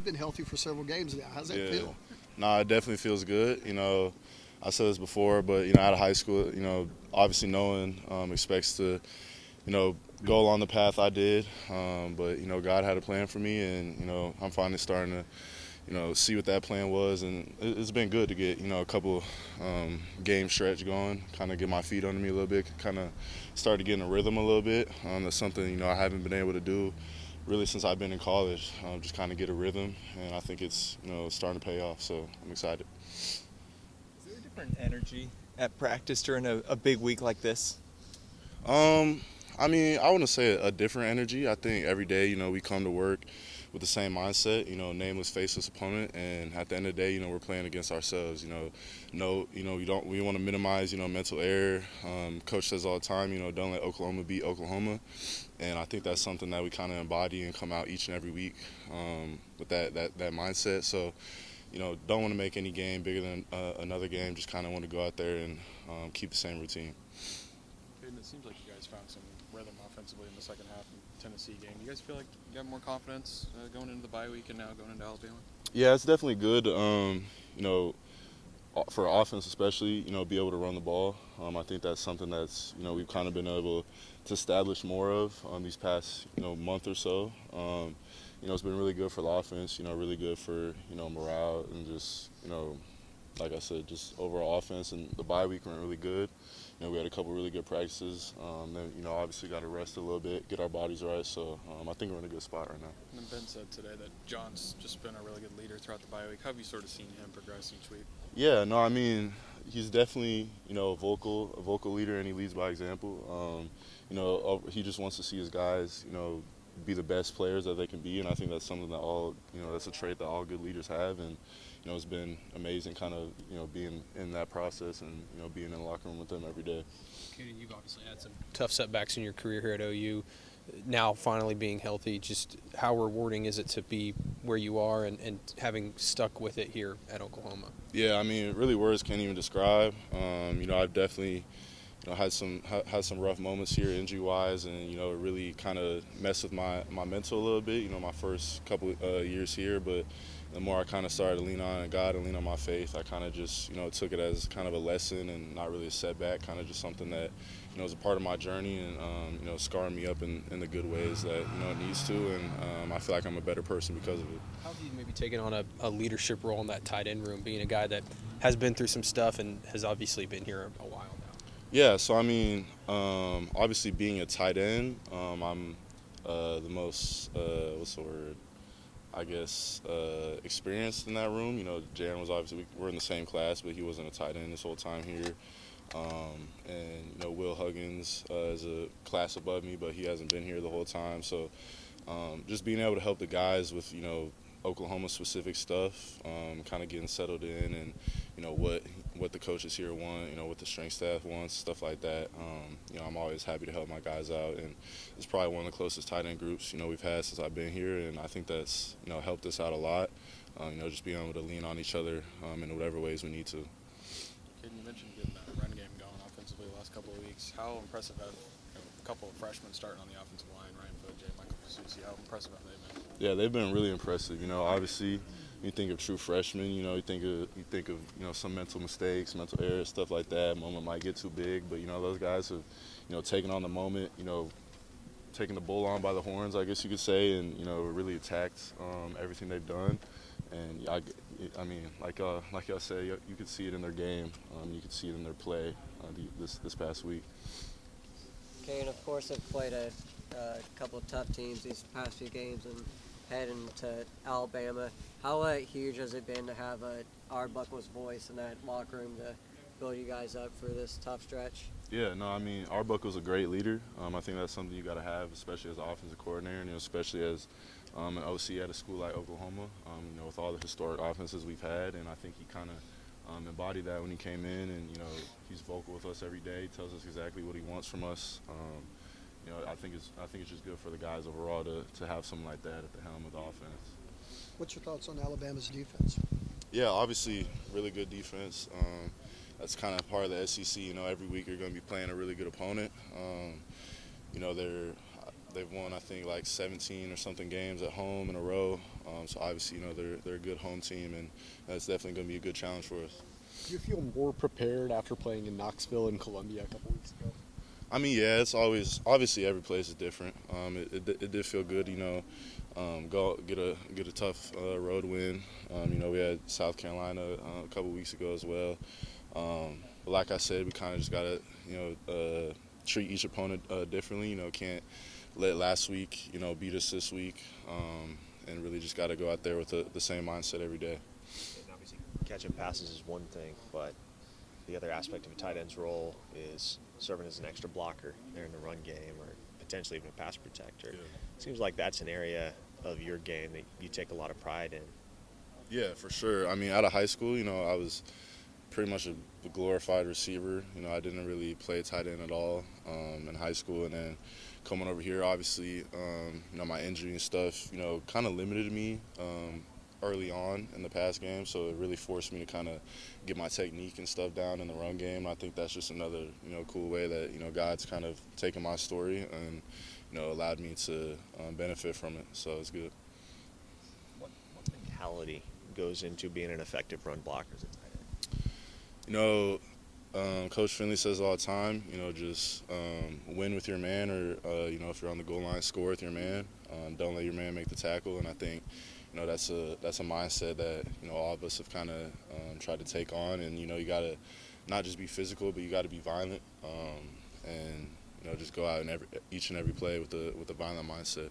been healthy for several games now. How's that feel? No, it definitely feels good. I said this before, but, out of high school, obviously no one expects to, go along the path I did. But, God had a plan for me, and, I'm finally starting to, see what that plan was. And it's been good to get, a couple game stretch going, kind of get my feet under me a little bit, kind of start to get in a rhythm a little bit. That's something, I haven't been able to do really since I've been in college, just kind of get a rhythm. And I think it's, starting to pay off. So I'm excited. Is there a different energy at practice during a big week like this? I wouldn't say a different energy. I think every day, we come to work with the same mindset, nameless, faceless opponent, and at the end of the day, we're playing against ourselves. We want to minimize, mental error. Coach says all the time, don't let Oklahoma beat Oklahoma, and I think that's something that we kind of embody and come out each and every week with that mindset. So, don't want to make any game bigger than another game. Just kind of want to go out there and keep the same routine. Kaden, it seems like you guys found some rhythm offensively in the second half in the Tennessee game. Do you guys feel like you got more confidence going into the bye week and now going into Alabama? Yeah, it's definitely good. For offense especially, be able to run the ball. I think that's something that's, we've kind of been able to establish more of these past, month or so. It's been really good for the offense, really good for, morale and just, like I said, just overall offense. And the bye week went really good. We had a couple really good practices. Then, obviously got to rest a little bit, get our bodies right. So I think we're in a good spot right now. And then Ben said today that John's just been a really good leader throughout the bye week. How have you sort of seen him progress each week? Yeah, no, he's definitely, a vocal leader, and he leads by example. He just wants to see his guys, be the best players that they can be, and I think that's something that that's a trait that all good leaders have. And it's been amazing kind of, being in that process and, being in the locker room with them every day. Kaden, you've obviously had some tough setbacks in your career here at OU. Now finally being healthy, just how rewarding is it to be where you are and having stuck with it here at Oklahoma? Yeah, really words can't even describe. I've definitely had some rough moments here injury-wise, and it really kind of messed with my mental a little bit. My first couple years here, but the more I kind of started to lean on God and lean on my faith, I kind of just took it as kind of a lesson and not really a setback, kind of just something that is a part of my journey and scarring me up in the good ways that it needs to, and I feel like I'm a better person because of it. How have you maybe taken on a leadership role in that tight end room, being a guy that has been through some stuff and has obviously been here a while now? Yeah, so obviously being a tight end, I'm the most experienced in that room. Jaron was obviously, we're in the same class, but he wasn't a tight end this whole time here. And Will Huggins is a class above me, but he hasn't been here the whole time. So just being able to help the guys with Oklahoma-specific stuff, kind of getting settled in, and what the coaches here want, what the strength staff wants, stuff like that. I'm always happy to help my guys out, and it's probably one of the closest tight end groups we've had since I've been here, and I think that's helped us out a lot. Just being able to lean on each other in whatever ways we need to. Kaden, you mentioned getting that run game going offensively the last couple of weeks. How impressive have a couple of freshmen starting on the offensive line, Ryan Foote, Michael Pasucci, how impressive have they been? Yeah, they've been really impressive. Obviously, you think of true freshmen, you think of some mental mistakes, mental errors, stuff like that. Moment might get too big, but those guys have taken on the moment, taking the bull on by the horns, I guess you could say, and really attacked everything they've done. And like I said, you could see it in their game. You could see it in their play this past week. Kaden, of course, have played a couple of tough teams these past few games and heading to Alabama. How huge has it been to have Arbuckle's voice in that locker room to build you guys up for this tough stretch? Yeah, no, Arbuckle's a great leader. I think that's something you got to have, especially as an offensive coordinator, and especially as an OC at a school like Oklahoma, with all the historic offenses we've had. And I think he kind of embodied that when he came in, and he's vocal with us every day, tells us exactly what he wants from us. I think it's just good for the guys overall to have someone like that at the helm of the offense. What's your thoughts on Alabama's defense? Yeah, obviously, really good defense. That's kind of part of the SEC. Every week you're going to be playing a really good opponent. they've won, I think, like 17 or something games at home in a row. So obviously, they're a good home team, and that's definitely going to be a good challenge for us. Do you feel more prepared after playing in Knoxville and Columbia a couple weeks ago? I mean, yeah, it's always obviously every place is different. It did feel good, go get a tough road win. We had South Carolina a couple weeks ago as well. But like I said, we kind of just gotta treat each opponent differently. Can't let last week beat us this week, and really just gotta go out there with the same mindset every day. And obviously, catching passes is one thing, but the other aspect of a tight end's role is serving as an extra blocker there in the run game, or potentially even a pass protector. Yeah. Seems like that's an area of your game that you take a lot of pride in. Yeah, for sure. I mean, out of high school, I was pretty much a glorified receiver. I didn't really play tight end at all in high school, and then coming over here, obviously, my injury and stuff, kind of limited me early on in the pass game, so it really forced me to kind of get my technique and stuff down in the run game. I think that's just another, cool way that, God's kind of taken my story and, allowed me to benefit from it, so it's good. What mentality goes into being an effective run blocker as a tight end? Coach Finley says all the time, just win with your man, or, if you're on the goal line, score with your man. Don't let your man make the tackle, and I think, that's a mindset that, all of us have kind of tried to take on, and, you got to not just be physical, but you got to be violent, and, just go out in each and every play with a violent mindset.